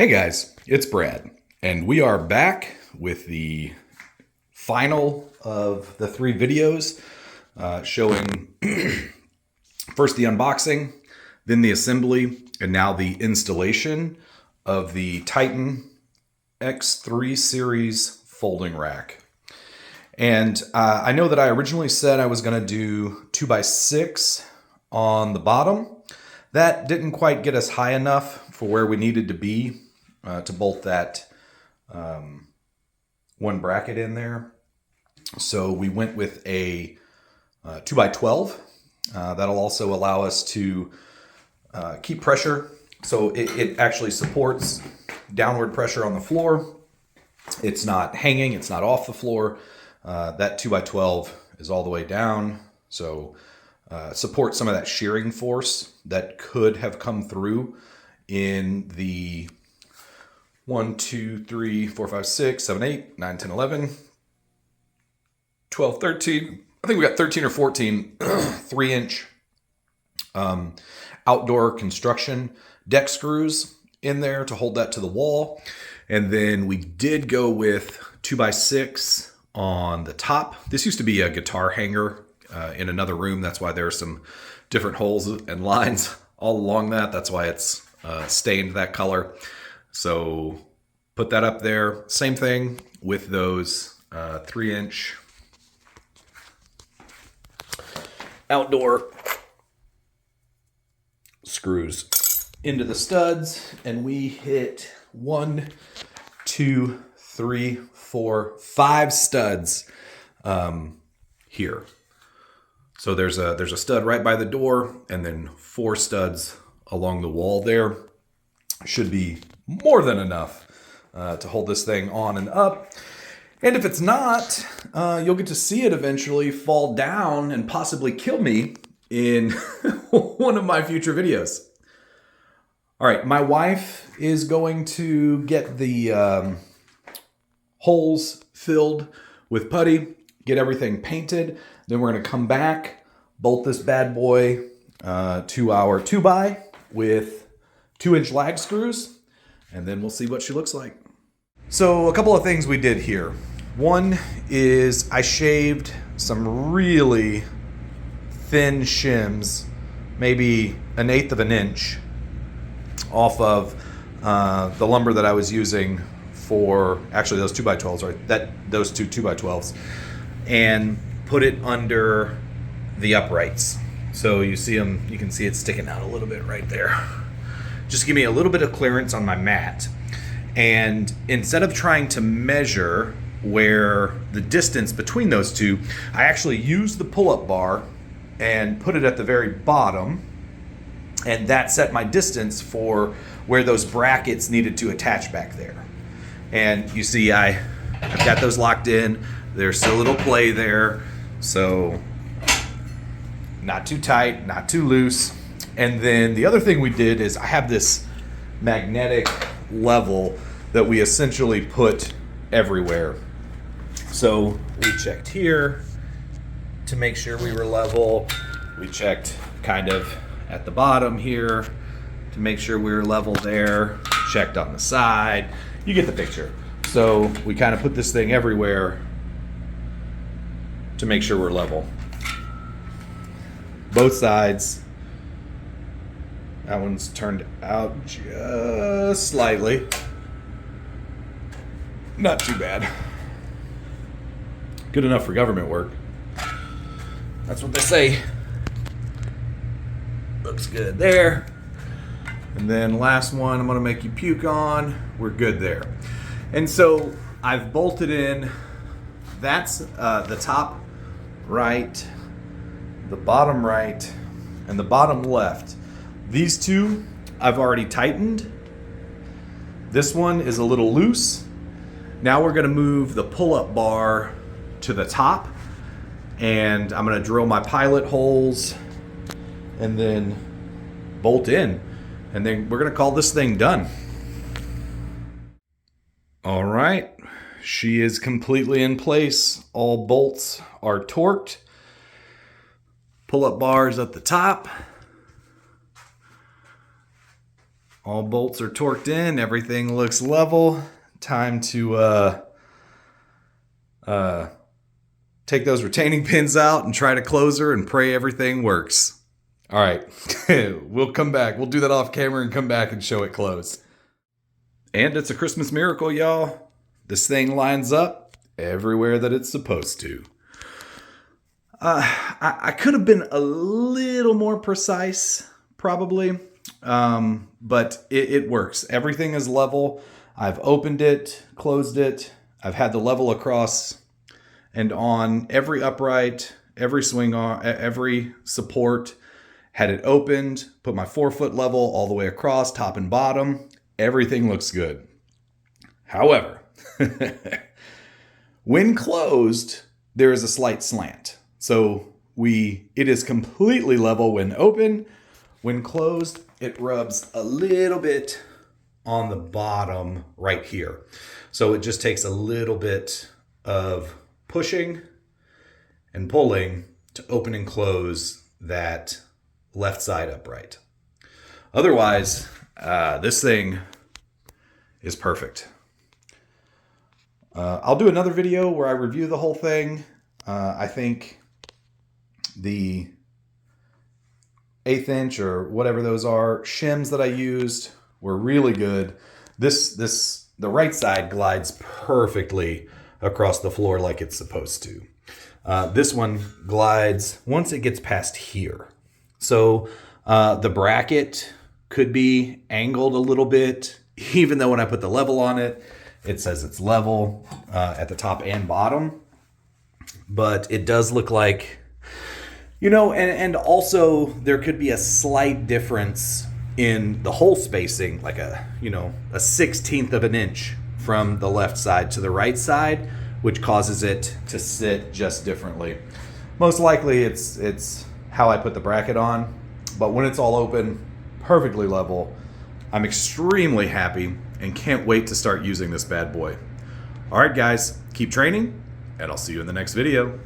Hey guys, it's Brad, and we are back with the final of the 3 videos showing first the unboxing, then the assembly, and now the installation of the Titan X-3 series folding rack. And I know that I originally said I was going to do 2x6 on the bottom. That didn't quite get us high enough for where we needed to be to bolt that one bracket in there. So we went with a 2x12. That'll also allow us to keep pressure. So it actually supports downward pressure on the floor. It's not hanging, it's not off the floor. That 2x12 is all the way down. So support some of that shearing force that could have come through in the 1, 2, 3, 4, 5, 6, 7, 8, 9, 10, 11, 12, 13. I think we got 13 or 14 3-inch outdoor construction deck screws in there to hold that to the wall. And then we did go with 2x6 on the top. This used to be a guitar hanger in another room. That's why there are some different holes and lines all along that. That's why it's stained that color. So put that up there. Same thing with those 3-inch outdoor screws into the studs. And we hit 1, 2, 3, 4, 5 studs here. So there's a stud right by the door, and then 4 studs along the wall there. Should be more than enough to hold this thing on and up. And if it's not, you'll get to see it eventually fall down and possibly kill me in one of my future videos. All right, my wife is going to get the holes filled with putty, get everything painted. Then we're going to come back, bolt this bad boy to our 2x with 2-inch lag screws, and then we'll see what she looks like. So a couple of things we did here. One is I shaved some really thin shims, maybe 1/8 of an inch, off of the lumber that I was using for actually those 2x12s, right? Those two 2x12s, and put it under the uprights. So you see them, you can see it sticking out a little bit right there. Just give me a little bit of clearance on my mat. And instead of trying to measure where the distance between those two, I actually used the pull-up bar and put it at the very bottom. And that set my distance for where those brackets needed to attach back there. And you see I've got those locked in. There's still a little play there. So not too tight, not too loose. And then the other thing we did is I have this magnetic level that we essentially put everywhere. So we checked here to make sure we were level. We checked kind of at the bottom here to make sure we were level there. Checked on the side. You get the picture. So we kind of put this thing everywhere to make sure we're level. Both sides. That one's turned out just slightly. Not too bad. Good enough for government work. That's what they say. Looks good there. And then last one I'm gonna make you puke on. We're good there. And so I've bolted in, that's the top right, the bottom right, and the bottom left. These two I've already tightened. This one is a little loose. Now we're gonna move the pull-up bar to the top, and I'm gonna drill my pilot holes and then bolt in. And then we're gonna call this thing done. All right, she is completely in place. All bolts are torqued. Pull-up bars at the top. All bolts are torqued in. Everything looks level. Time to take those retaining pins out and try to close her and pray everything works. All right, we'll come back. We'll do that off camera and come back and show it closed. And it's a Christmas miracle, y'all. This thing lines up everywhere that it's supposed to. I could have been a little more precise, probably, but it works. Everything is level. I've opened it, closed it. I've had the level across and on every upright, every swing arm, every support. Had it opened, put my 4-foot level all the way across, top and bottom. Everything looks good. However, when closed, there is a slight slant. So it is completely level when open. When closed, it rubs a little bit on the bottom right here. So it just takes a little bit of pushing and pulling to open and close that left side upright. Otherwise, this thing is perfect. I'll do another video where I review the whole thing. I think the 1/8 inch or whatever those are shims that I used were really good. The right side glides perfectly across the floor like it's supposed to. This one glides once it gets past here. So the bracket could be angled a little bit, even though when I put the level on it, it says it's level at the top and bottom. But it does look like, and also there could be a slight difference in the hole spacing, like a 1/16 of an inch from the left side to the right side, which causes it to sit just differently. Most likely it's how I put the bracket on, but when it's all open, perfectly level, I'm extremely happy and can't wait to start using this bad boy. All right, guys, keep training, and I'll see you in the next video.